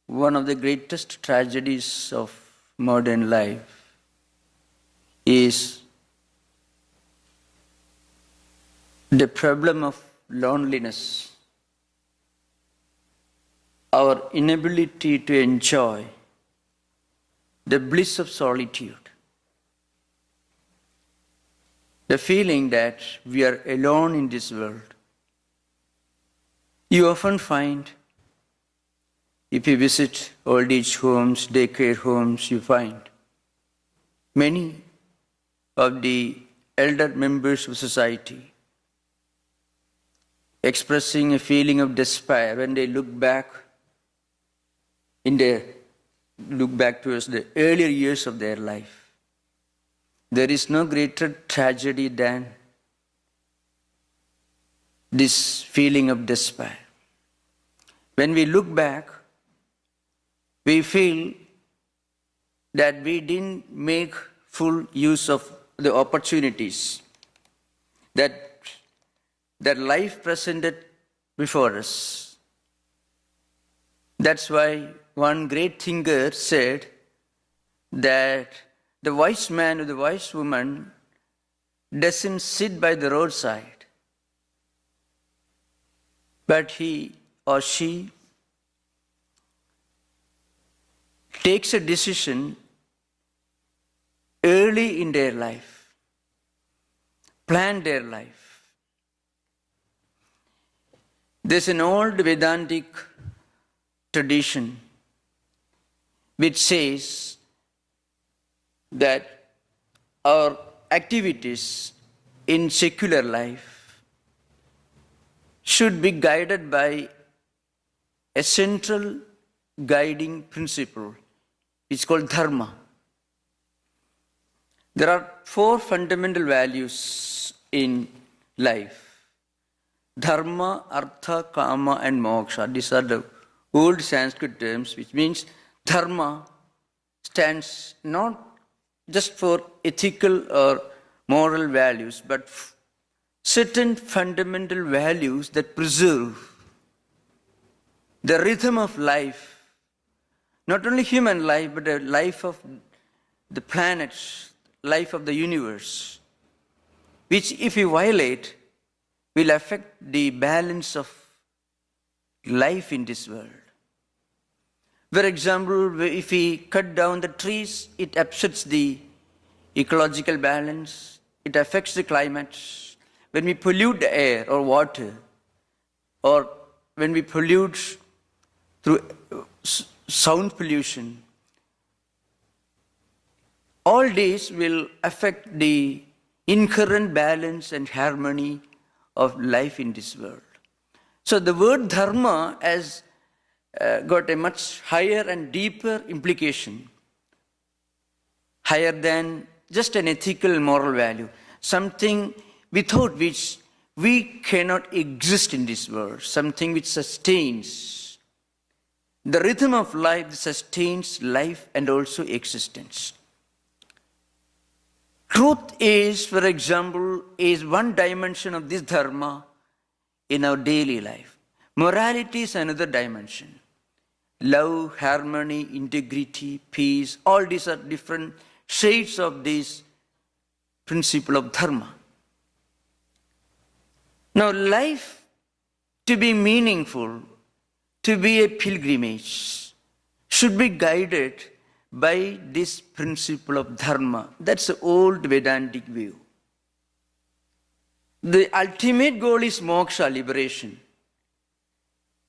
One of the greatest tragedies of modern life is the problem of loneliness, our inability to enjoy the bliss of solitude, the feeling that we are alone in this world. You often find, if you visit old age homes, daycare homes, you find many of the elder members of society expressing a feeling of despair when they look back towards the earlier years of their life. There is no greater tragedy than this feeling of despair. When we look back, we feel that we didn't make full use of the opportunities that life presented before us. That's why one great thinker said that the wise man or the wise woman doesn't sit by the roadside, but he or she takes a decision early in their life, plan their life. There's an old Vedantic tradition which says that our activities in secular life should be guided by a central guiding principle. It's called dharma. There are 4 fundamental values in life: dharma, artha, kama, and moksha. These are the old Sanskrit terms, which means dharma stands not just for ethical or moral values, but certain fundamental values that preserve the rhythm of life, not only human life, but the life of the planets, life of the universe, which if we violate, will affect the balance of life in this world. For example, if we cut down the trees, it upsets the ecological balance, it affects the climate. When we pollute the air or water, or when we pollute through sound pollution, all these will affect the inherent balance and harmony of life in this world. So the word dharma has got a much higher and deeper implication, higher than just an ethical moral value, something without which we cannot exist in this world, something which sustains the rhythm of life, sustains life and also existence. Truth is, for example, is one dimension of this dharma in our daily life. Morality is another dimension. Love, harmony, integrity, peace, all these are different shades of this principle of dharma. Now, life to be meaningful, to be a pilgrimage, should be guided by this principle of dharma. That's the old Vedantic view. The ultimate goal is moksha, liberation.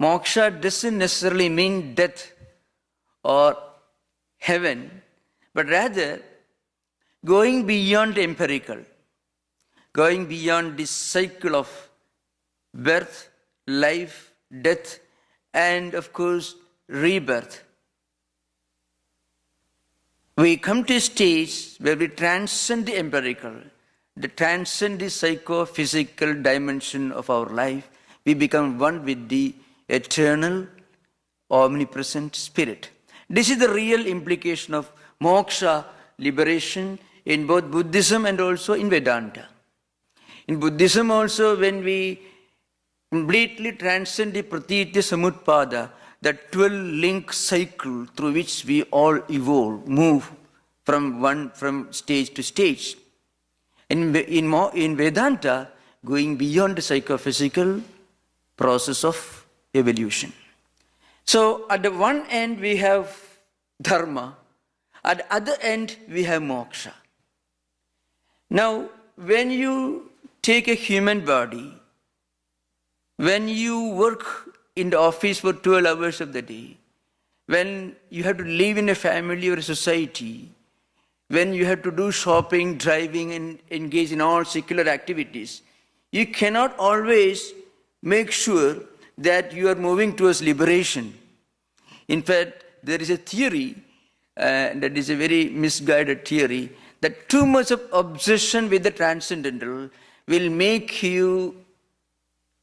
Moksha doesn't necessarily mean death or heaven, but rather going beyond the empirical, going beyond this cycle of birth, life, death, and of course, rebirth. We come to a stage where we transcend the empirical, transcend the psychophysical dimension of our life. We become one with the eternal, omnipresent spirit. This is the real implication of moksha, liberation, in both Buddhism and also in Vedanta. In Buddhism also, when we completely transcend the pratitya samutpada, the 12-link cycle through which we all evolve, move from stage to stage. In Vedanta, going beyond the psychophysical process of evolution. So at the one end we have dharma, at the other end we have moksha. Now, when you take a human body, when you work in the office for 12 hours of the day, when you have to live in a family or a society, when you have to do shopping, driving, and engage in all secular activities, you cannot always make sure that you are moving towards liberation. In fact, there is a theory, that is a very misguided theory, that too much of obsession with the transcendental will make you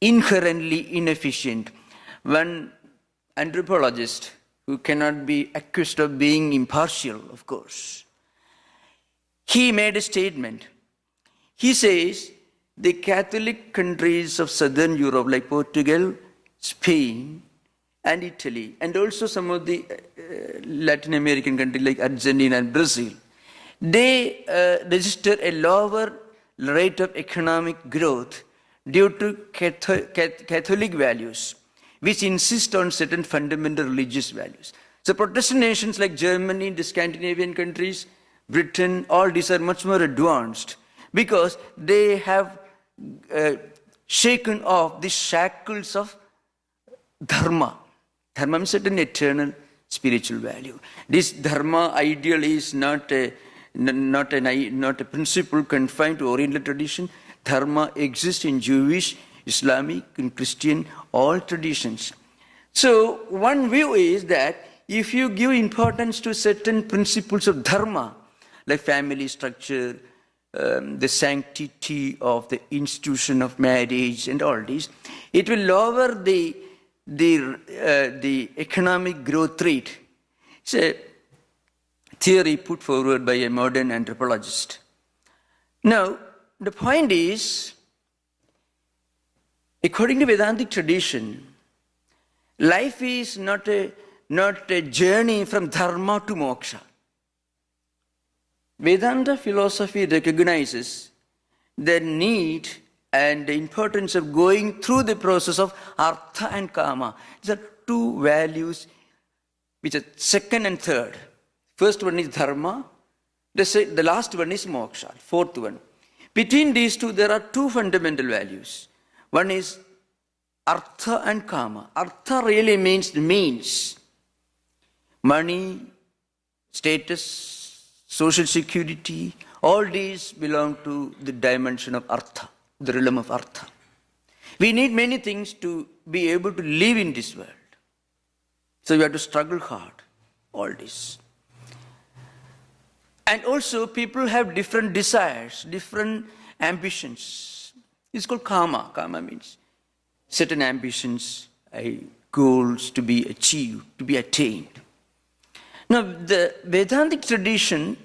inherently inefficient. One anthropologist, who cannot be accused of being impartial, of course, he made a statement. He says, the Catholic countries of Southern Europe, like Portugal, Spain, and Italy, and also some of the Latin American countries like Argentina and Brazil, they register a lower rate of economic growth due to Catholic values, which insist on certain fundamental religious values. So Protestant nations like Germany, the Scandinavian countries, Britain, all these are much more advanced because they have shaken off the shackles of dharma. Dharma means certain eternal spiritual value. This dharma ideal is not a principle confined to Oriental tradition. Dharma exists in Jewish, Islamic, and Christian, all traditions. So one view is that if you give importance to certain principles of dharma, like family structure, the sanctity of the institution of marriage and all this, it will lower the economic growth rate. It's a theory put forward by a modern anthropologist. Now, the point is, according to Vedantic tradition, life is not a journey from dharma to moksha. Vedanta philosophy recognizes the need and the importance of going through the process of artha and kama. These are two values which are second and third. First one is dharma, the last one is moksha, fourth one. Between these two, there are two fundamental values. One is artha and kama. Artha really means means. Money, status, social security, all these belong to the dimension of artha, the realm of artha. We need many things to be able to live in this world. So we have to struggle hard, all this. And also people have different desires, different ambitions. It's called kama. Kama means certain ambitions, goals to be achieved, to be attained. Now, the Vedantic tradition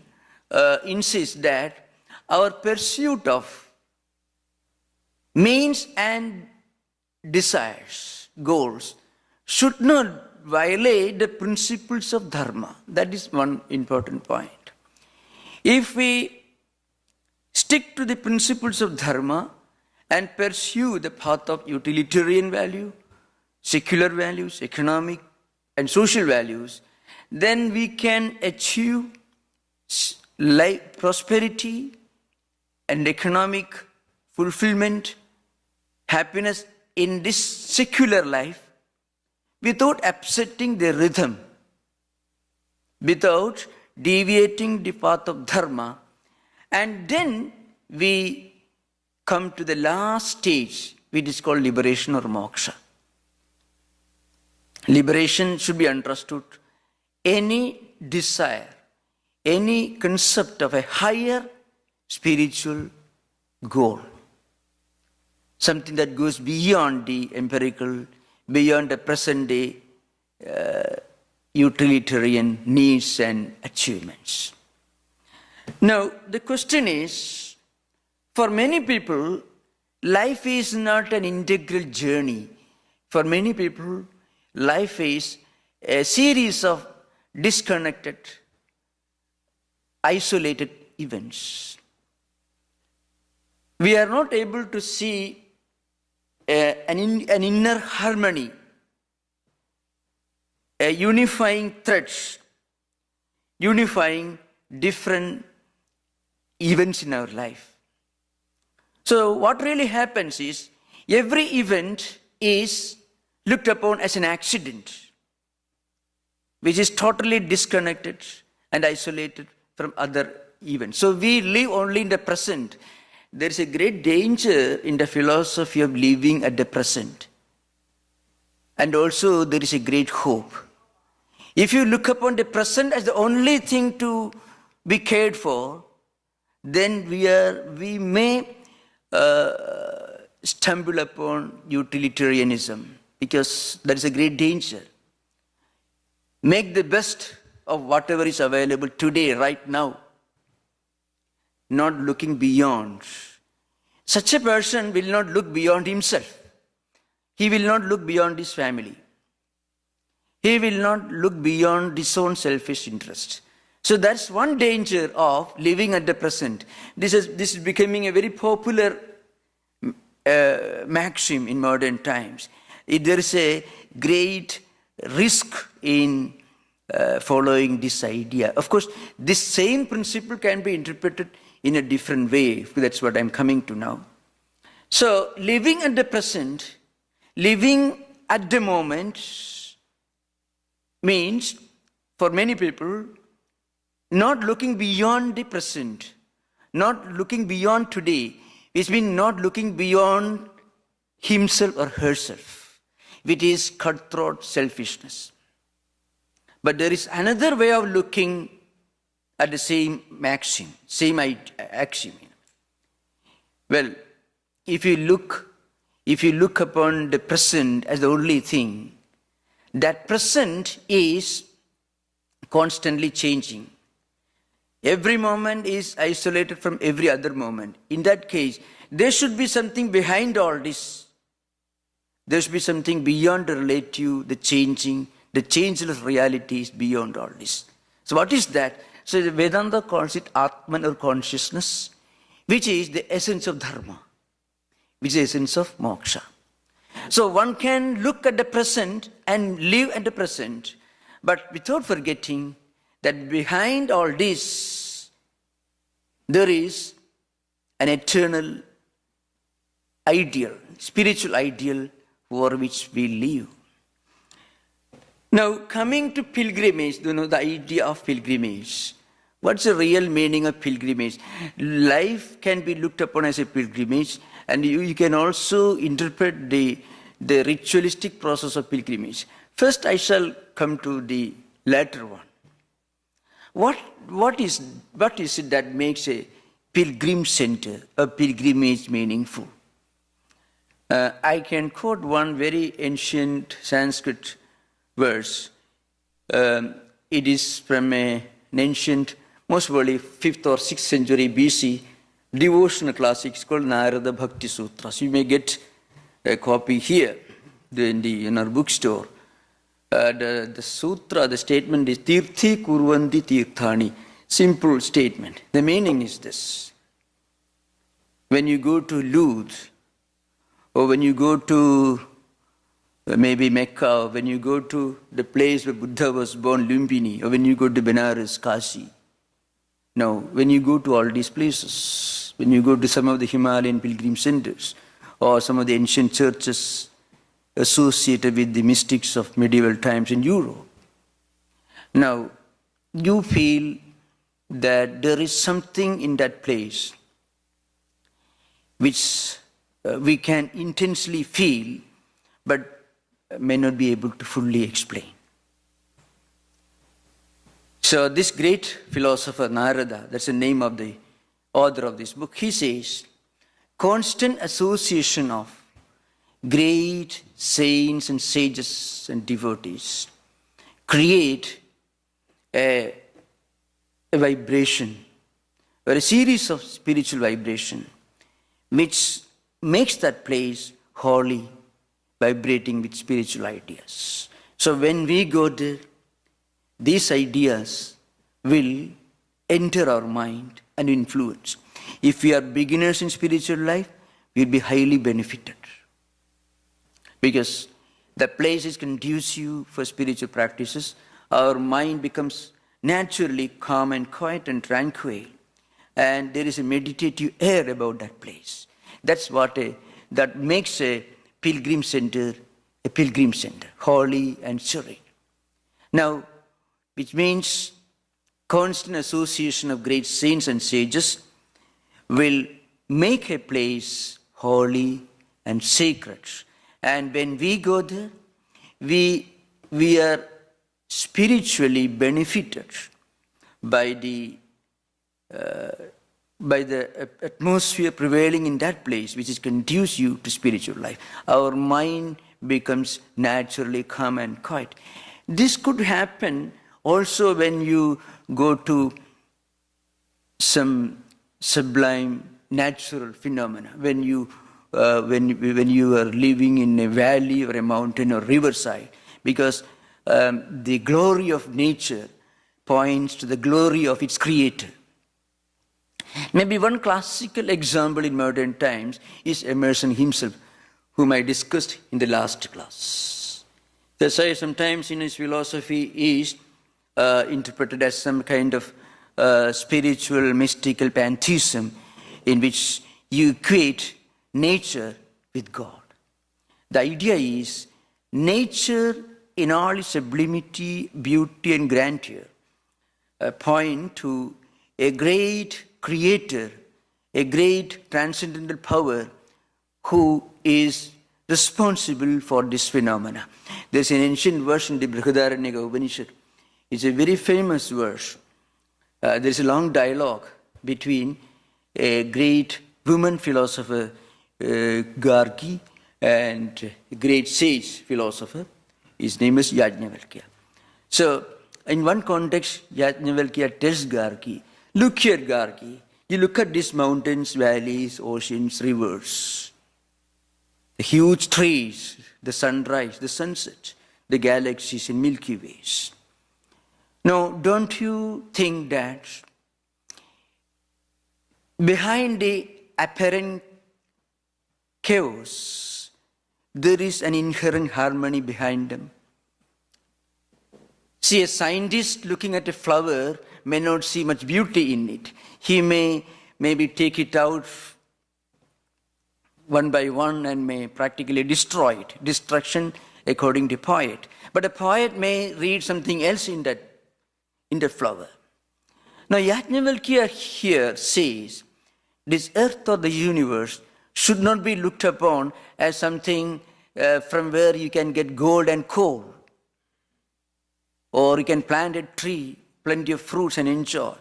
insists that our pursuit of means and desires, goals, should not violate the principles of dharma. That is one important point. If we stick to the principles of dharma and pursue the path of utilitarian value, secular values, economic and social values, then we can achieve prosperity and economic fulfillment, happiness in this secular life without upsetting the rhythm, without deviating the path of dharma, and then we come to the last stage, which is called liberation or moksha. Liberation should be understood. Any desire, any concept of a higher spiritual goal, something that goes beyond the empirical, beyond the present day utilitarian needs and achievements. Now, the question is, for many people, life is not an integral journey. For many people, life is a series of disconnected, isolated events. We are not able to see an inner harmony, a unifying threads, unifying different events in our life. So what really happens is, every event is looked upon as an accident, which is totally disconnected and isolated from other events. So we live only in the present. There is a great danger in the philosophy of living at the present. And also there is a great hope. If you look upon the present as the only thing to be cared for, then we may stumble upon utilitarianism, because there is a great danger. Make the best of whatever is available today, right now, not looking beyond. Such a person will not look beyond himself. He will not look beyond his family. He will not look beyond his own selfish interest. So that's one danger of living at the present. This is becoming a very popular maxim in modern times. There is a great risk in following this idea. Of course, this same principle can be interpreted in a different way. That's what I'm coming to now. So, living at the present, living at the moment, means, for many people, not looking beyond the present, not looking beyond today, which means not looking beyond himself or herself, which is cutthroat selfishness. But there is another way of looking at the same maxim, same axiom. Well, if you look upon the present as the only thing, that present is constantly changing. Every moment is isolated from every other moment. In that case, there should be something behind all this. There should be something beyond the relative, the changing, the changeless realities beyond all this. So what is that? So the Vedanta calls it Atman, or consciousness, which is the essence of dharma, which is the essence of moksha. So one can look at the present and live at the present, but without forgetting that behind all this, there is an eternal ideal, spiritual ideal for which we live. Now, coming to pilgrimage, the idea of pilgrimage. What's the real meaning of pilgrimage? Life can be looked upon as a pilgrimage, and you can also interpret the ritualistic process of pilgrimage. First, I shall come to the latter one. What is it that makes a pilgrim center, a pilgrimage meaningful? I can quote one very ancient Sanskrit verse. It is from an ancient, most probably 5th or 6th century BC devotional classic. It's called Narada Bhakti Sutras. You may get a copy here in our bookstore. The sutra, the statement is Tirthi Kurvanti Tirthani. Simple statement. The meaning is this. When you go to Lourdes, or when you go to maybe Mecca, or when you go to the place where Buddha was born, Lumbini, or when you go to Benares, Kashi. Now, when you go to all these places, when you go to some of the Himalayan pilgrim centers, or some of the ancient churches associated with the mystics of medieval times in Europe, now, you feel that there is something in that place which we can intensely feel, but may not be able to fully explain. So this great philosopher Narada, that's the name of the author of this book, he says, constant association of great saints and sages and devotees create a vibration, or a series of spiritual vibration, which makes that place holy, vibrating with spiritual ideas. So when we go there, these ideas will enter our mind and influence. If we are beginners in spiritual life, we'll be highly benefited. Because the place is conducive for spiritual practices, our mind becomes naturally calm and quiet and tranquil. And there is a meditative air about that place. That's that makes a pilgrim center, holy and serene. Now, which means constant association of great saints and sages will make a place holy and sacred. And when we go there, we are spiritually benefited by the atmosphere prevailing in that place, which is conducive to spiritual life. Our mind becomes naturally calm and quiet. This could happen also when you go to some sublime natural phenomena, when you are living in a valley or a mountain or riverside, because the glory of nature points to the glory of its creator. Maybe one classical example in modern times is Emerson himself, whom I discussed in the last class. The say sometimes in his philosophy is interpreted as some kind of spiritual, mystical pantheism in which you equate nature with God. The idea is nature in all its sublimity, beauty and grandeur point to a great creator, a great transcendental power who is responsible for this phenomena. There's an ancient verse in the Brihadaranyaka Upanishad. It's a very famous verse. There's a long dialogue between a great woman philosopher, Gargi, and a great sage philosopher. His name is Yajnavalkya. So, in one context, Yajnavalkya tells Gargi, look here, Gargi, you look at these mountains, valleys, oceans, rivers, the huge trees, the sunrise, the sunset, the galaxies and Milky Ways. Now, don't you think that behind the apparent chaos, there is an inherent harmony behind them? See, a scientist looking at a flower may not see much beauty in it. He may maybe take it out one by one and may practically destroy it. Destruction according to poet. But a poet may read something else in that flower. Now Yajnavalkya here says this earth or the universe should not be looked upon as something from where you can get gold and coal, or you can plant a tree, plenty of fruits and enjoy.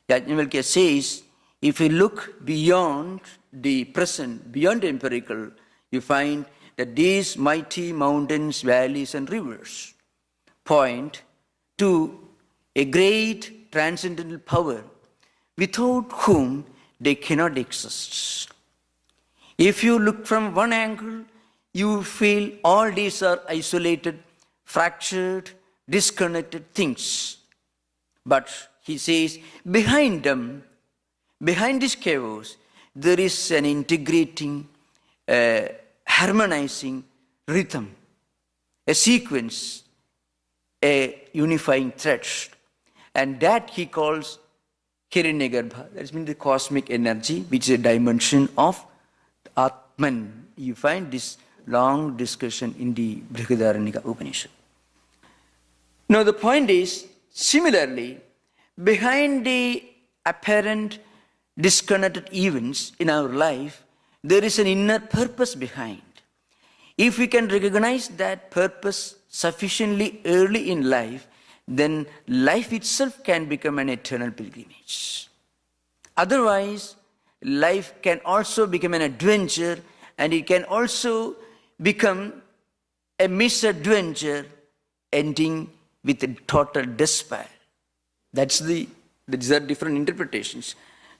Yajnavalkya says, if you look beyond the present, beyond the empirical, you find that these mighty mountains, valleys and rivers point to a great transcendental power without whom they cannot exist. If you look from one angle, you feel all these are isolated, fractured, disconnected things. But he says, behind them, behind this chaos, there is an integrating, harmonizing rhythm, a sequence, a unifying thread. And that he calls Hiranyagarbha. That means the cosmic energy, which is a dimension of Atman. You find this long discussion in the Brihadaranyaka Upanishad. Now the point is, similarly, behind the apparent disconnected events in our life, there is an inner purpose behind. If we can recognize that purpose sufficiently early in life, then life itself can become an eternal pilgrimage. Otherwise, life can also become an adventure, and it can also become a misadventure ending with a total despair. These are different interpretations.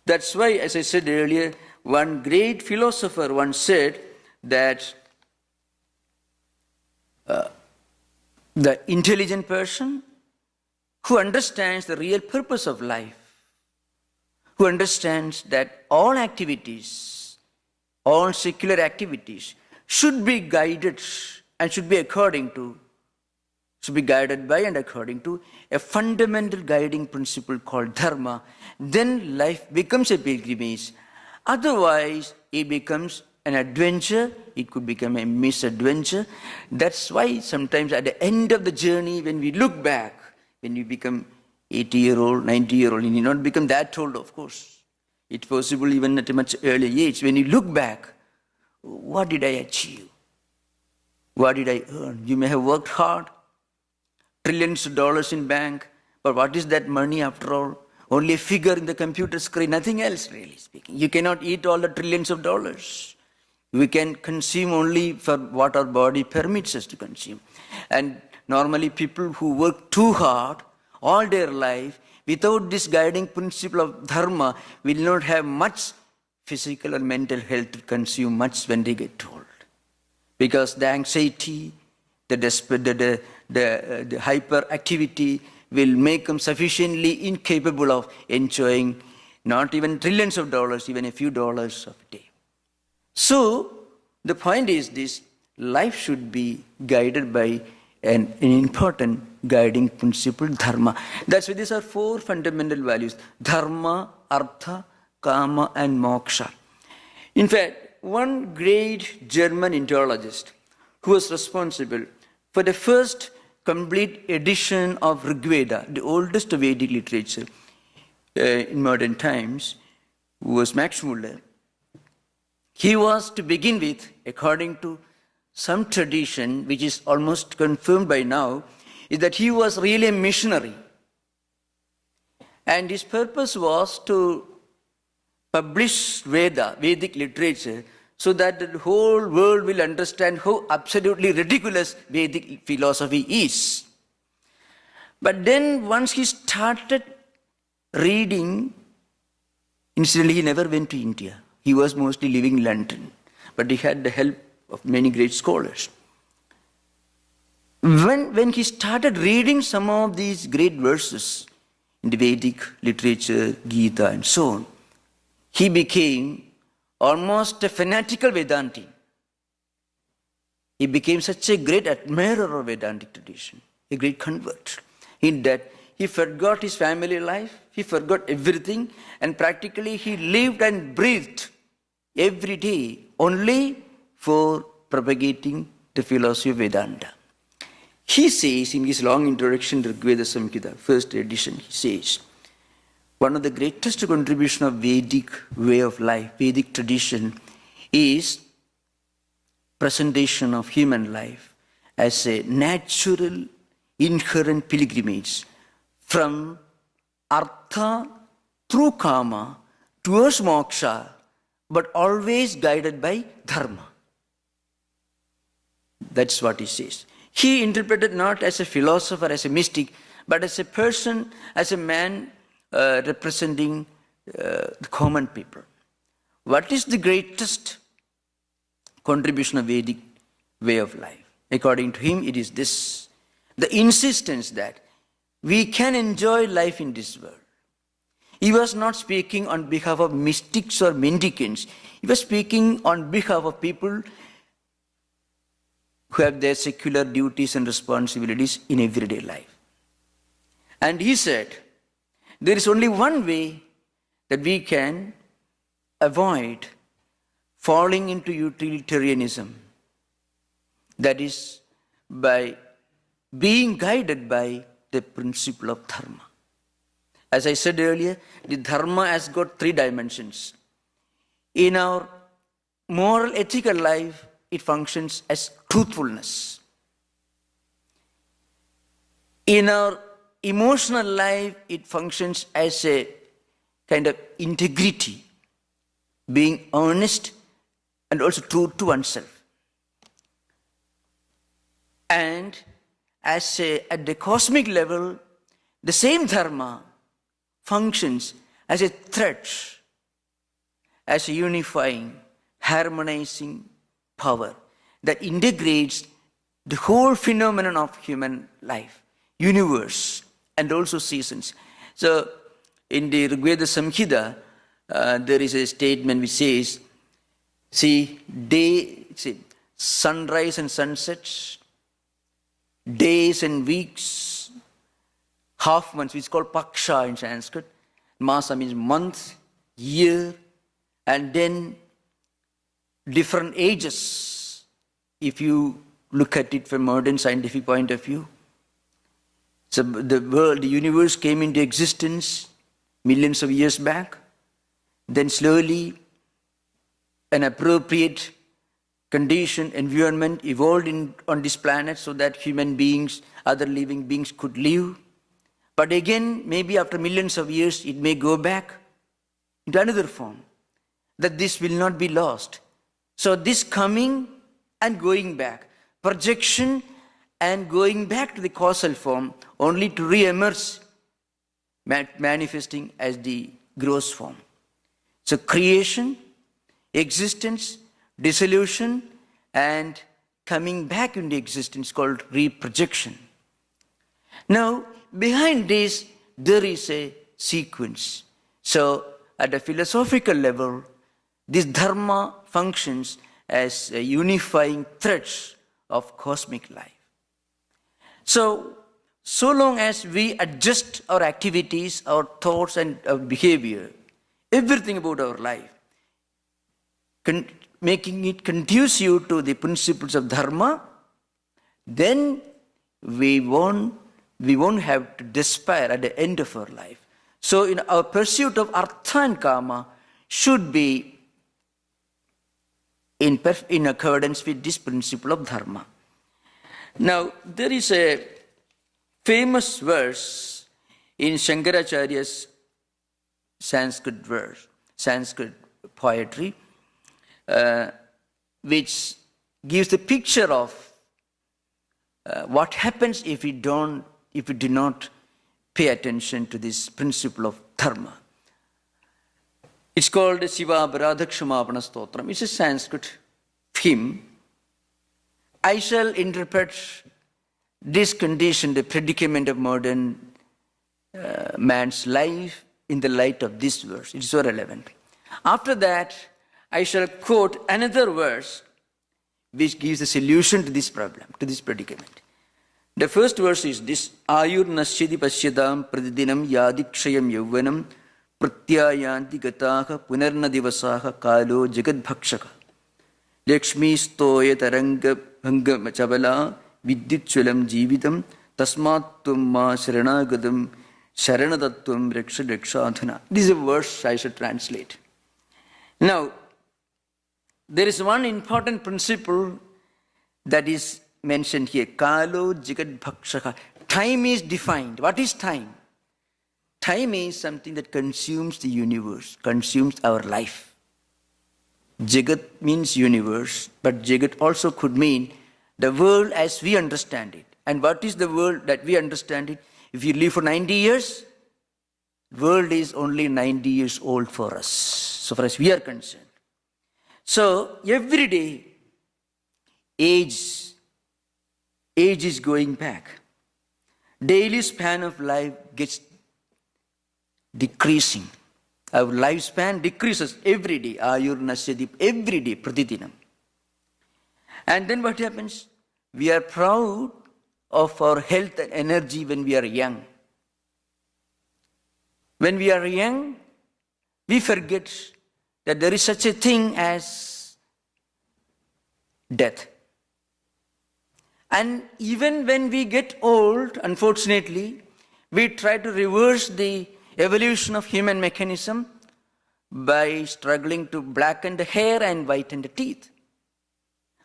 That's why, as I said earlier, one great philosopher once said that The intelligent person who understands the real purpose of life, who understands that all activities, all secular activities should be guided and should be guided by and according to a fundamental guiding principle called dharma, then life becomes a pilgrimage. Otherwise, it becomes an adventure, it could become a misadventure. That's why sometimes at the end of the journey, when we look back, when you become 80-year-old, 90-year-old, you need not become that old, of course. It's possible even at a much earlier age. When you look back, what did I achieve? What did I earn? You may have worked hard, trillions of dollars in bank, but what is that money after all? Only a figure in the computer screen, nothing else really speaking. You cannot eat all the trillions of dollars. We can consume only for what our body permits us to consume. And normally people who work too hard all their life, without this guiding principle of dharma, will not have much physical or mental health to consume much when they get old. Because the anxiety, the hyperactivity will make them sufficiently incapable of enjoying not even trillions of dollars, even a few dollars of a day. So, the point is this, life should be guided by an important guiding principle, dharma. That's why these are four fundamental values, dharma, artha, kama and moksha. In fact, one great German Indologist who was responsible for the first complete edition of Rig Veda, the oldest Vedic literature in modern times, was Max Muller. He was, to begin with, according to some tradition, which is almost confirmed by now, is that he was really a missionary. And his purpose was to publish Vedic literature, so that the whole world will understand how absolutely ridiculous Vedic philosophy is. But then once he started reading, incidentally he never went to India. He was mostly living in London, but he had the help of many great scholars. When he started reading some of these great verses in the Vedic literature, Gita and so on, he became almost a fanatical Vedanti. He became such a great admirer of Vedantic tradition, a great convert, in that he forgot his family life, he forgot everything, and practically he lived and breathed every day only for propagating the philosophy of Vedanta. He says in his long introduction to Rig Veda Samhita, first edition, he says, one of the greatest contribution of Vedic way of life, Vedic tradition, is presentation of human life as a natural, inherent pilgrimage from artha through kama towards moksha, but always guided by dharma. That's what he says. He interpreted not as a philosopher, as a mystic, but as a person, as a man representing the common people. What is the greatest contribution of Vedic way of life? According to him, it is this: the insistence that we can enjoy life in this world. He was not speaking on behalf of mystics or mendicants. He was speaking on behalf of people who have their secular duties and responsibilities in everyday life. And he said, there is only one way that we can avoid falling into utilitarianism. That is by being guided by the principle of dharma. As I said earlier, the dharma has got three dimensions. In our moral, ethical life, it functions as truthfulness. In our emotional life, it functions as a kind of integrity, being honest and also true to oneself. And at the cosmic level, the same dharma functions as a thread, as a unifying, harmonizing power that integrates the whole phenomenon of human life, universe, and also seasons. So in the Rigveda Samhita, there is a statement which says, sunrise and sunsets, days and weeks, half months, which is called Paksha in Sanskrit. Masa means month, year, and then different ages, if you look at it from modern scientific point of view. So the world, the universe came into existence millions of years back. Then slowly an appropriate condition, environment evolved on this planet so that human beings, other living beings could live. But again, maybe after millions of years, it may go back into another form, that this will not be lost. So this coming and going back, projection and going back to the causal form, only to re-emerge, manifesting as the gross form. So creation, existence, dissolution, and coming back into existence called reprojection. Now, behind this, there is a sequence. So, at a philosophical level, this dharma functions as a unifying threads of cosmic life. So long as we adjust our activities, our thoughts, and our behavior, everything about our life, making it conducive to the principles of dharma, then we won't have to despair at the end of our life. So in our pursuit of artha and kama should be in accordance with this principle of dharma. Now, there is a famous verse in Shankaracharya's Sanskrit poetry, which gives the picture of what happens if we do not pay attention to this principle of dharma. It's called Shiva Baradhakshamapana Stotram. It's a Sanskrit hymn. I shall interpret this condition, the predicament of modern man's life, in the light of this verse. It's so relevant. After that, I shall quote another verse which gives a solution to this problem, to this predicament. The first verse is this: Ayur nasyadi pasyadam pradidinam yadikshayam yauvanam pratyayanti gataha punarna divasaha kalo jagadbhakshaka Lakshmi stoya taranga bhanga chabala vidyutchulam jivitam tasmattum ma sharanagadam sharanadattvam raksha rakshadhana. This is a verse I should translate. Now, there is one important principle that is mentioned here. Kalo jigad bhakshaka. Time is defined. What is time? Time is something that consumes the universe, consumes our life. Jagat means universe, but Jagat also could mean the world as we understand it. And what is the world that we understand it? If you live for 90 years, the world is only 90 years old for us, so far as we are concerned. So every day, age is going back. Daily span of life gets decreasing. Our lifespan decreases every day. Ayur nasyadi, every day, pratidinam. And then what happens? We are proud of our health and energy when we are young. When we are young, we forget that there is such a thing as death. And even when we get old, unfortunately, we try to reverse the evolution of human mechanism by struggling to blacken the hair and whiten the teeth.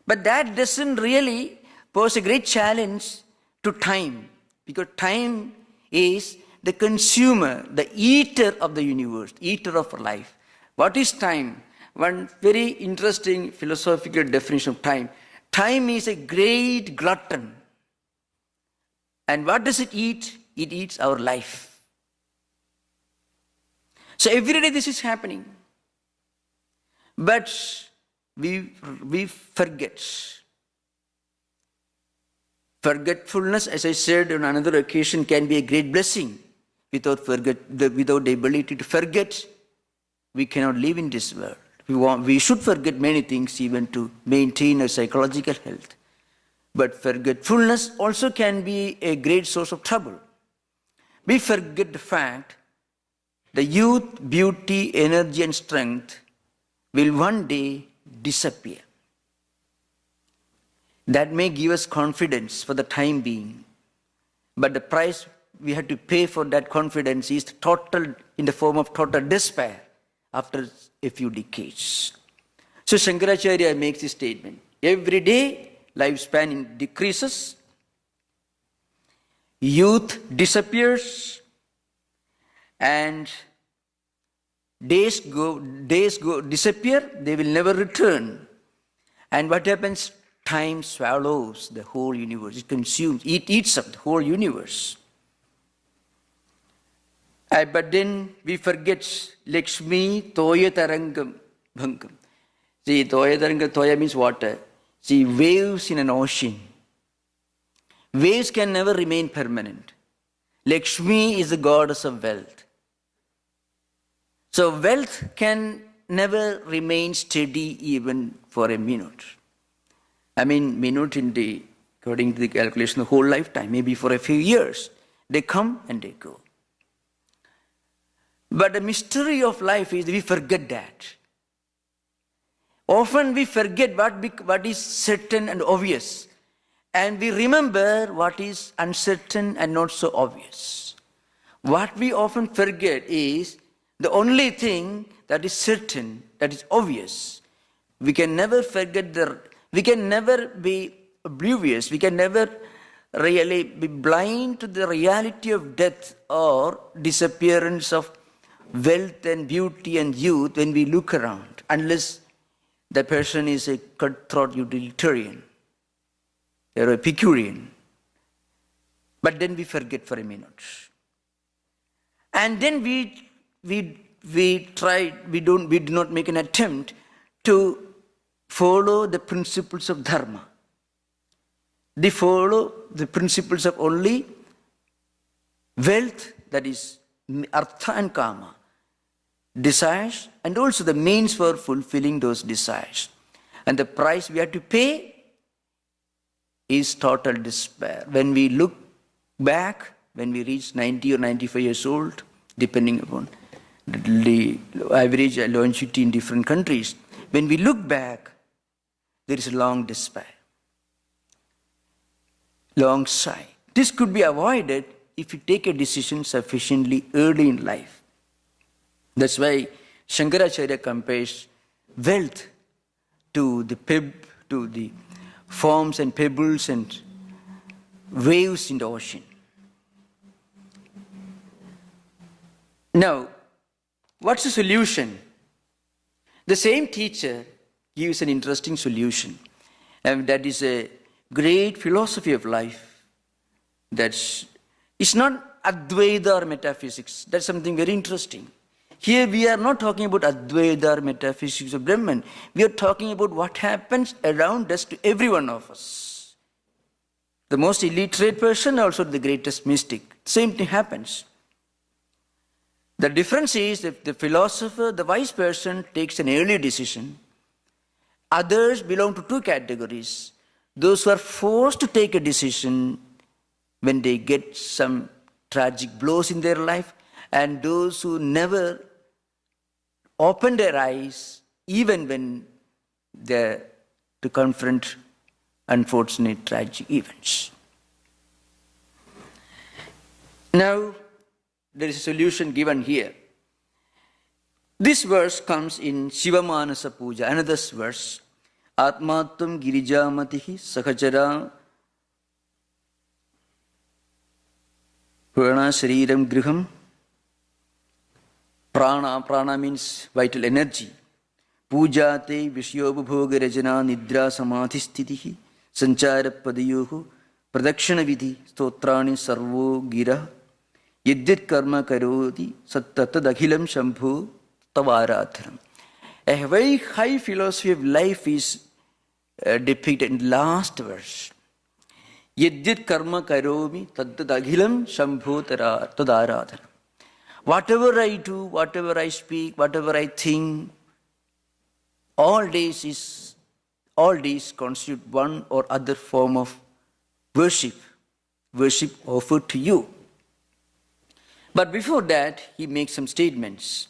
But that doesn't really pose a great challenge to time, because time is the consumer, the eater of the universe, eater of life. What is time? One very interesting philosophical definition of time. Time is a great glutton. And what does it eat? It eats our life. So every day this is happening. But we forget. Forgetfulness, as I said on another occasion, can be a great blessing. Without the ability to forget, we cannot live in this world. We should forget many things even to maintain our psychological health. But forgetfulness also can be a great source of trouble. We forget the fact the youth, beauty, energy, and strength will one day disappear. That may give us confidence for the time being, but the price we have to pay for that confidence is in the form of total despair after a few decades. So Shankaracharya makes this statement. Every day, lifespan decreases, youth disappears, and days disappear, they will never return. And what happens? Time swallows the whole universe. It eats up the whole universe. But then we forget Lakshmi Toya Tarangam Bhangam. See, Toya Tarangam, Toya means water. See, waves in an ocean. Waves can never remain permanent. Lakshmi is the goddess of wealth. So wealth can never remain steady even for a minute. Minute according to the calculation, the whole lifetime, maybe for a few years. They come and they go. But the mystery of life is we forget that. Often we forget what is certain and obvious, and we remember what is uncertain and not so obvious. What we often forget is the only thing that is certain, that is obvious. We can never forget we can never be oblivious, we can never really be blind to the reality of death or disappearance of wealth and beauty and youth when we look around, unless the person is a cutthroat utilitarian or a Epicurean. But then we forget for a minute. And then we do not make an attempt to follow the principles of dharma. They follow the principles of only wealth, that is artha and kama, desires, and also the means for fulfilling those desires. And the price we have to pay is total despair. When we look back, when we reach 90 or 95 years old, depending upon the average longevity in different countries, when we look back, there is a long despair, long sigh. This could be avoided if you take a decision sufficiently early in life. That's why Shankaracharya compares wealth to the forms and pebbles and waves in the ocean. Now, what's the solution? The same teacher gives an interesting solution, and that is a great philosophy of life. It's not Advaita or metaphysics. That's something very interesting. Here we are not talking about Advaita or metaphysics of Brahman. We are talking about what happens around us to every one of us. The most illiterate person, also the greatest mystic. Same thing happens. The difference is that the philosopher, the wise person, takes an early decision. Others belong to two categories. Those who are forced to take a decision when they get some tragic blows in their life, and those who never open their eyes even when they're to confront unfortunate tragic events. Now, there is a solution given here. This verse comes in Shivamanasa Puja, another verse. Atmatvam girijamatihi sakachara prana shariram griham. Prana means vital energy. Pujate vishyobuboga rajana nidra samadhi sthitihi sanchara padayuhu pradakshana vidhi stotrani sarvo gira yadit karma karoti sattatad akhilam shambhu tavaratharam. A very high philosophy of life is depicted in the last verse. Yadyat karma karomi taddadaghilam shambho tadaradhanam. Whatever I do, whatever I speak, whatever I think, all these constitute one or other form of worship offered to you. But before that, he makes some statements.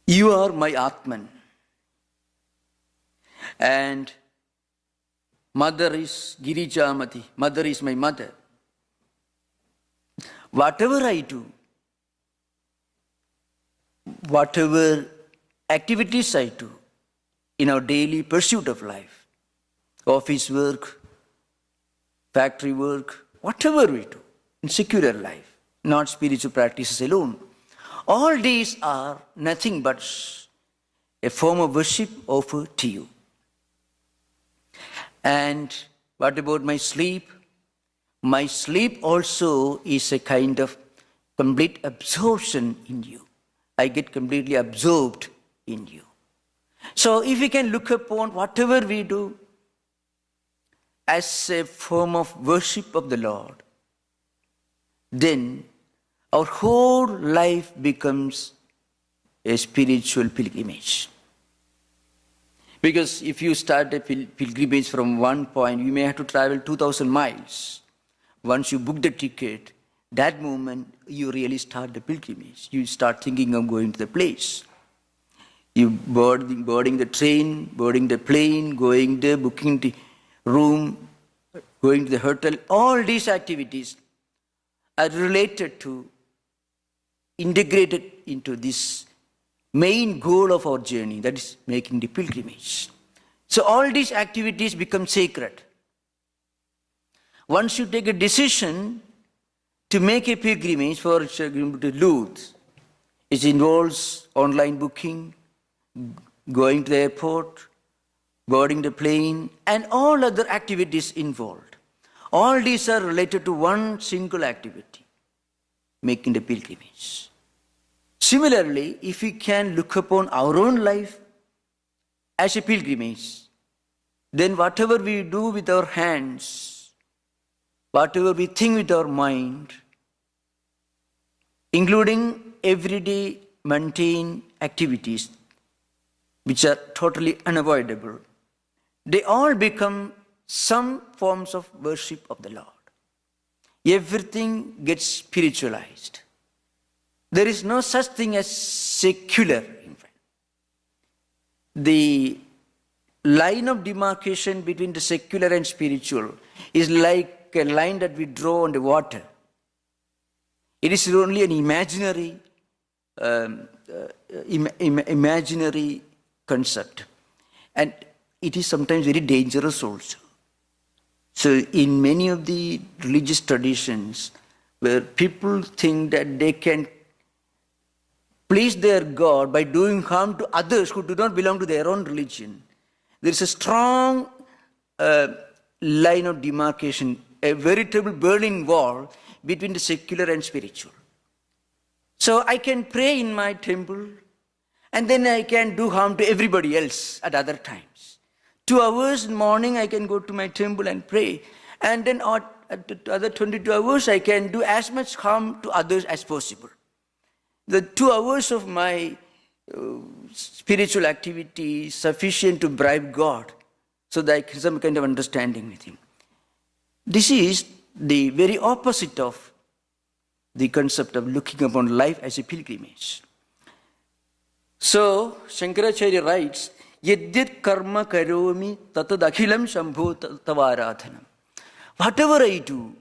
You are my Atman. And mother is Girijamati. Mother is my mother. Whatever I do, whatever activities I do in our daily pursuit of life, office work, factory work, whatever we do in secular life, not spiritual practices alone, all these are nothing but a form of worship offered to you. And what about my sleep? My sleep also is a kind of complete absorption in you. I get completely absorbed in you. So if we can look upon whatever we do as a form of worship of the Lord, then our whole life becomes a spiritual pilgrimage. Because if you start a pilgrimage from one point, you may have to travel 2,000 miles. Once you book the ticket, that moment you really start the pilgrimage. You start thinking of going to the place. You boarding the train, boarding the plane, going there, booking the room, going to the hotel. All these activities are related to, integrated into this main goal of our journey, that is making the pilgrimage. So all these activities become sacred. Once you take a decision to make a pilgrimage, for example, to Lourdes, it involves online booking, going to the airport, boarding the plane, and all other activities involved. All these are related to one single activity, making the pilgrimage. Similarly, if we can look upon our own life as a pilgrimage, then whatever we do with our hands, whatever we think with our mind, including everyday mundane activities, which are totally unavoidable, they all become some forms of worship of the Lord. Everything gets spiritualized. There is no such thing as secular, in fact. The line of demarcation between the secular and spiritual is like a line that we draw on the water. It is only an imaginary concept, and it is sometimes very dangerous also. So in many of the religious traditions, where people think that they can please their God by doing harm to others who do not belong to their own religion, there is a strong line of demarcation, a veritable Berlin Wall between the secular and spiritual. So I can pray in my temple, and then I can do harm to everybody else at other times. 2 hours in the morning I can go to my temple and pray, and then at the other 22 hours I can do as much harm to others as possible. The 2 hours of my spiritual activity is sufficient to bribe God so that I get some kind of understanding with Him. This is the very opposite of the concept of looking upon life as a pilgrimage. So, Shankaracharya writes, Yadyat karma karomi tatadakhilam shambho tavaradhanam. Whatever I do,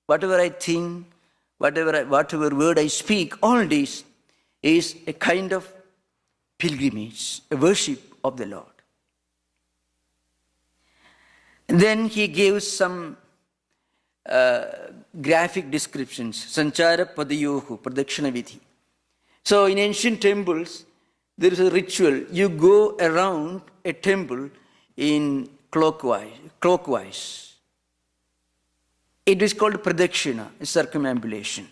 whatever I think, whatever word I speak, all this is a kind of pilgrimage, a worship of the Lord. And then he gives some graphic descriptions. Sanchara padayohu, pradakshina vidhi. So in ancient temples, there is a ritual. You go around a temple in clockwise. It is called pradakshina, circumambulation.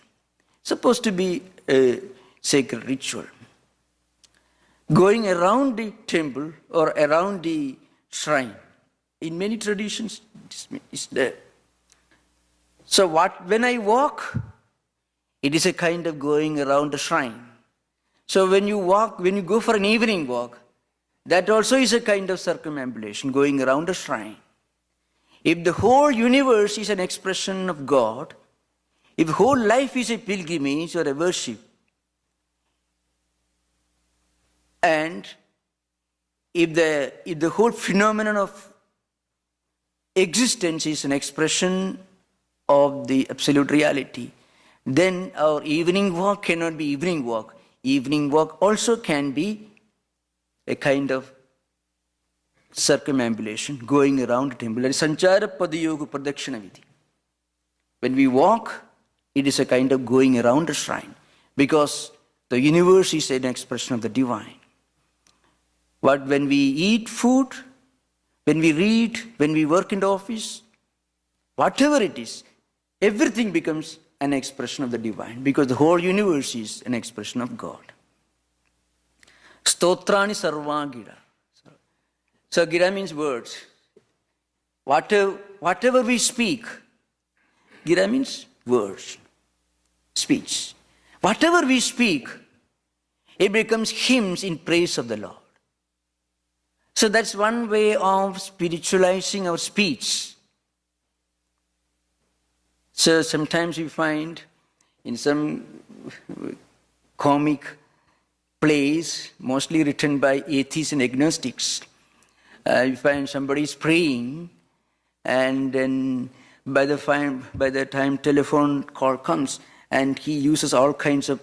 Supposed to be a sacred ritual. Going around the temple or around the shrine In many traditions, it's there. So when I walk, it is a kind of going around the shrine. So when you go for an evening walk, that also is a kind of circumambulation, going around the shrine. If the whole universe is an expression of God, if whole life is a pilgrimage or a worship, and if the whole phenomenon of existence is an expression of the absolute reality, then our evening walk cannot be evening walk. Evening walk also can be a kind of circumambulation, going around the temple. That is Sanchara Padayoga Pradakshina Vidhi. When we walk, it is a kind of going around the shrine, because the universe is an expression of the divine. But when we eat food, when we read, when we work in the office, whatever it is, everything becomes an expression of the divine, because the whole universe is an expression of God. Stotrani sarva gira. So gira means words. Whatever we speak, gira means words, speech. Whatever we speak, it becomes hymns in praise of the Lord. So that's one way of spiritualizing our speech. So sometimes we find in some comic plays, mostly written by atheists and agnostics, you find somebody is praying, and then by the time telephone call comes, and he uses all kinds of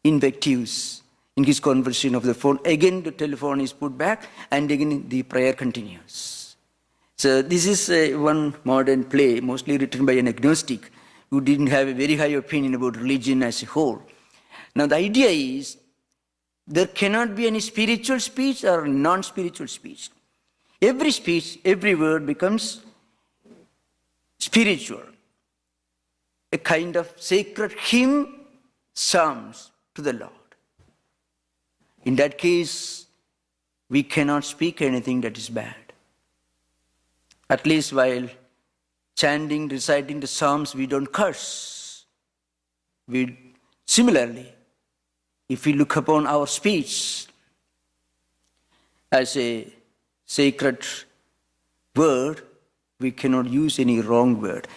invectives in his conversation of the phone. Again, the telephone is put back, and again the prayer continues. So this is one modern play, mostly written by an agnostic who didn't have a very high opinion about religion as a whole. Now the idea is, there cannot be any spiritual speech or non-spiritual speech. Every speech, every word becomes spiritual, a kind of sacred hymn, psalms to the Lord. In that case, we cannot speak anything that is bad. At least while chanting, reciting the psalms, we don't curse. Similarly, if we look upon our speech as a sacred word, we cannot use any wrong word.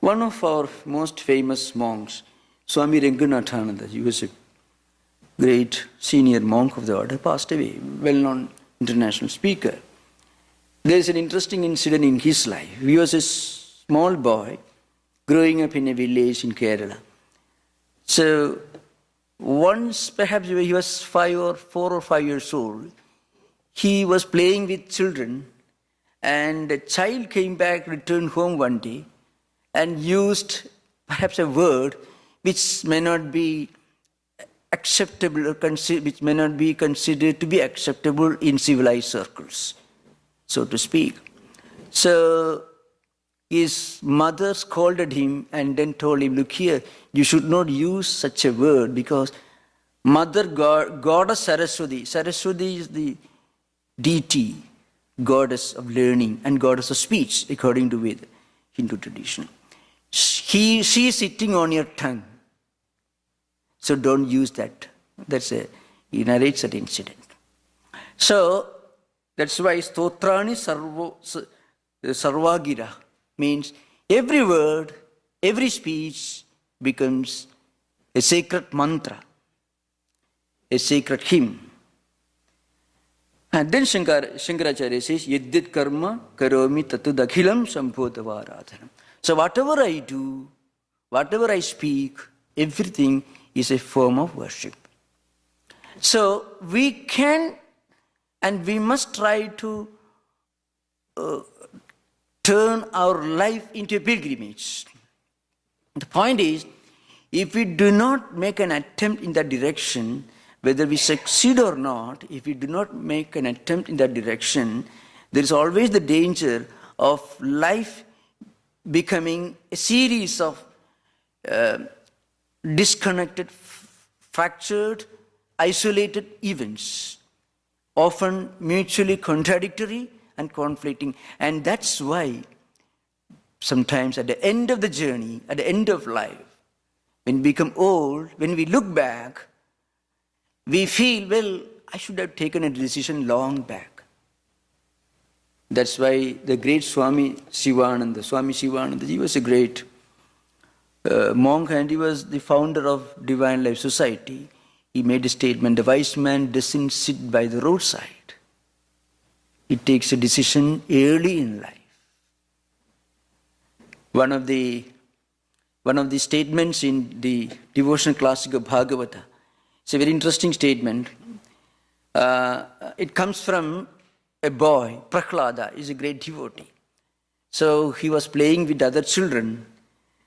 One of our most famous monks, Swami Renganathananda, he was a great senior monk of the order, passed away, well-known international speaker. There is an interesting incident in his life. He was a small boy growing up in a village in Kerala. So once, perhaps when he was 4 or 5 years old, he was playing with children, and a child came back, returned home one day, and used perhaps a word which may not be acceptable, or which may not be considered to be acceptable in civilized circles, so to speak. So his mother scolded him and then told him, look here, you should not use such a word, because Mother Goddess Saraswati is the deity, goddess of learning and goddess of speech, according to Hindu tradition. She is sitting on your tongue. So don't use that. He narrates that incident. So that's why Stotrani Sarvagira means every word, every speech becomes a sacred mantra, a sacred hymn. And then Shankaracharya says, Yadyat karma karomi tatu dakhilam sambhodavaradhanam. So whatever I do, whatever I speak, everything is a form of worship. So we can and we must try to turn our life into a pilgrimage. The point is, if we do not make an attempt in that direction, whether we succeed or not, if we do not make an attempt in that direction, there is always the danger of life becoming a series of disconnected, fractured, isolated events, often mutually contradictory and conflicting. And that's why sometimes at the end of the journey, at the end of life, when we become old, when we look back, we feel, well, I should have taken a decision long back. That's why the great Swami Shivananda, he was a great monk, and he was the founder of Divine Life Society. He made a statement, the wise man doesn't sit by the roadside. He takes a decision early in life. One of the statements in the devotional classic of Bhagavata, it's a very interesting statement. It comes from a boy, Prahlada, is a great devotee. So he was playing with other children.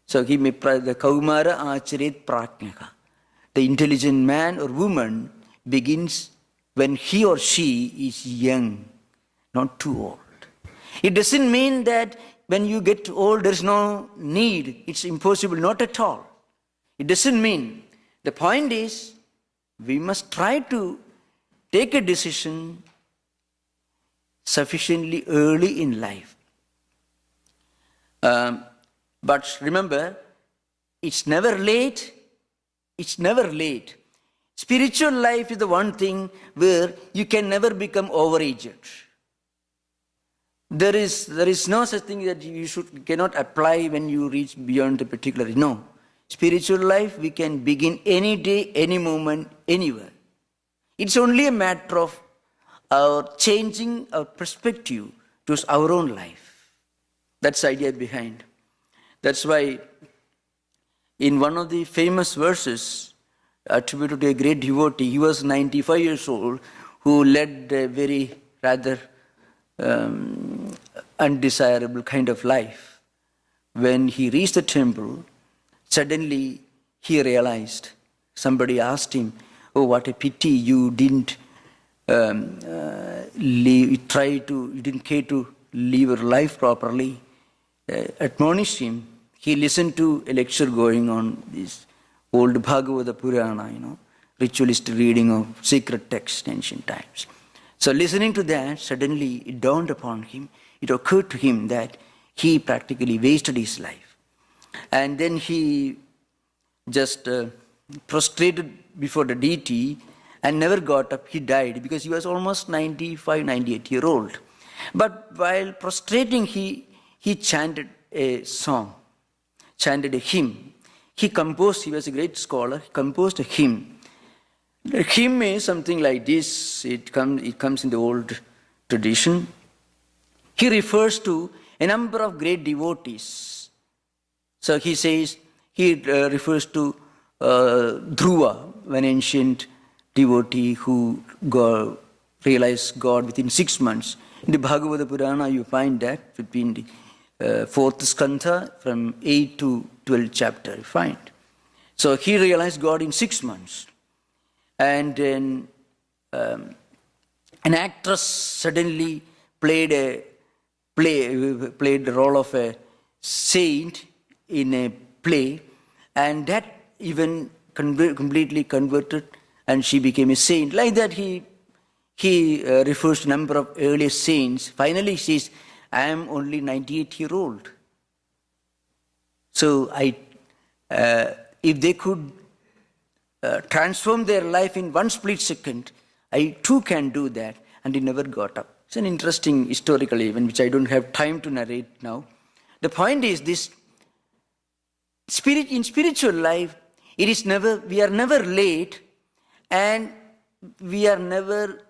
So he made the Kaumara Acharit Prajnaka. The intelligent man or woman begins when he or she is young, not too old. It doesn't mean that when you get old, there's no need, it's impossible, not at all. It doesn't mean. The point is, we must try to take a decision sufficiently early in life. But remember, it's never late. It's never late. Spiritual life is the one thing where you can never become overaged. There is no such thing that you cannot apply when you reach beyond the particular. No. Spiritual life we can begin any day, any moment, anywhere. It's only a matter of our changing our perspective towards our own life. That's the idea behind. That's why in one of the famous verses attributed to a great devotee, he was 95 years old, who led a very rather undesirable kind of life. When he reached the temple, suddenly he realized, somebody asked him, oh, what a pity you didn't you didn't care to live your life properly. Admonished him. He listened to a lecture going on, this old Bhagavata Purana, ritualistic reading of sacred texts in ancient times. So listening to that, suddenly it dawned upon him, it occurred to him that he practically wasted his life. And then he just prostrated before the deity and never got up. He died because he was almost 95, 98 years old. But while prostrating, he chanted a song, chanted a hymn. He was a great scholar, he composed a hymn. The hymn is something like this. It comes in the old tradition. He refers to a number of great devotees. So he says, he refers to Dhruva, an ancient devotee who realized God within 6 months. In the Bhagavata Purana, you find that between the 4th skandha from 8 to 12th chapter, you find. So he realized God in 6 months. And then an actress suddenly played the role of a saint in a play, and that even completely converted, and she became a saint. Like that, he refers to a number of earlier saints. Finally, he says, I am only 98 years old. So if they could transform their life in one split second, I too can do that. And he never got up. It's an interesting historical event which I don't have time to narrate now. The point is this: in spiritual life, we are never late, and we are never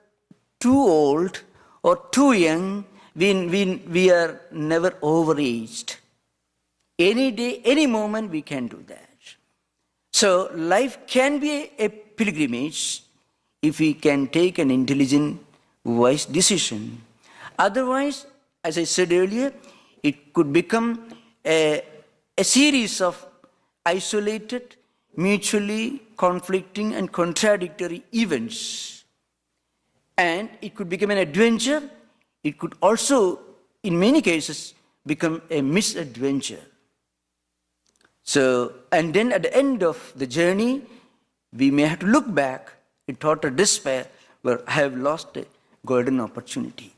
too old or too young. We are never overaged. Any day, any moment, we can do that. So life can be a pilgrimage if we can take an intelligent, wise decision. Otherwise, as I said earlier, it could become a series of isolated, mutually conflicting and contradictory events. And it could become an adventure. It could also, in many cases, become a misadventure. So, and then at the end of the journey, we may have to look back in total despair, where I have lost a golden opportunity.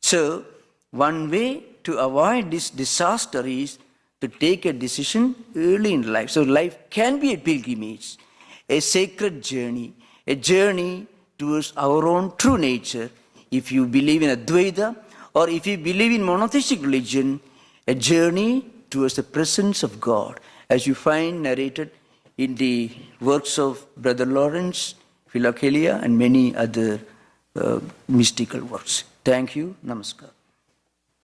So, one way to avoid this disaster is to take a decision early in life. So life can be a pilgrimage, a sacred journey, a journey towards our own true nature. If you believe in Advaita or if you believe in monotheistic religion, a journey towards the presence of God, as you find narrated in the works of Brother Lawrence, Philokalia, and many other mystical works. Thank you. Namaskar.